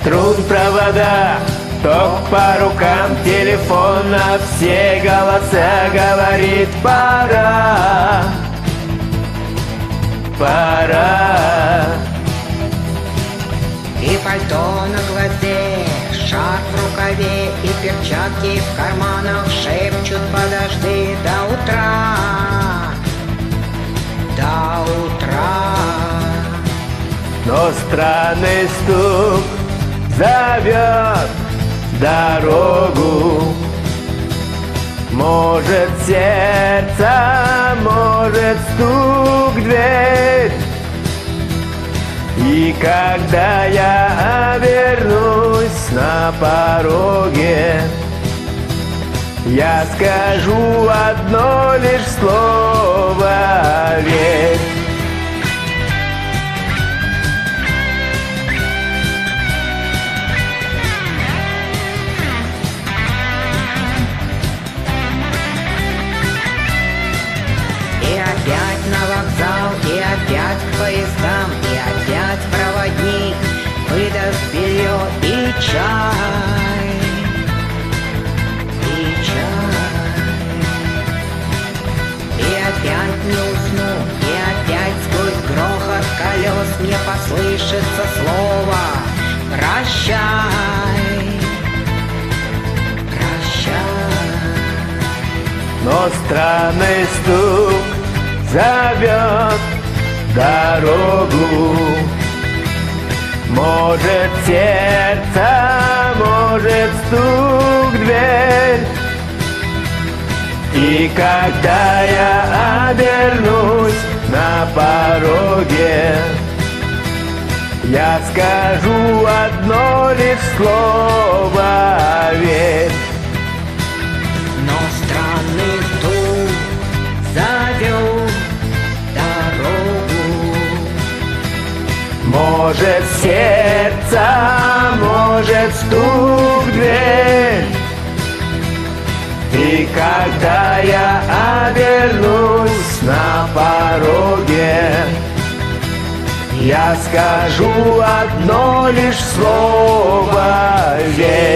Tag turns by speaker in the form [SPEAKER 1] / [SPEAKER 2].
[SPEAKER 1] струн провода, ток по рукам телефона, все голоса говорит: пора, пора.
[SPEAKER 2] И пальто на гвозде, шарф в рукаве и перчатки в карманах шепчут: подожди до утра, до утра.
[SPEAKER 1] Но странный стук зовет дорогу. Может, сердце, может, стук в дверь. И когда я обернусь на пороге, я скажу одно лишь слово: верь.
[SPEAKER 2] И опять на вокзал, и опять к поездам, и опять проводник выдаст белье и чай, и чай. И опять не усну, и опять сквозь грохот колес мне послышится слово: прощай, прощай.
[SPEAKER 1] Но странный стук зовет дорогу. Может, сердце, может, стук в дверь. И когда я обернусь на пороге, я скажу одно лишь слово: верь.
[SPEAKER 2] Но странный стук зовет дорогу.
[SPEAKER 1] Может, сердце, может, стук в дверь. И когда я обернусь на пороге, я скажу одно лишь слово: верь.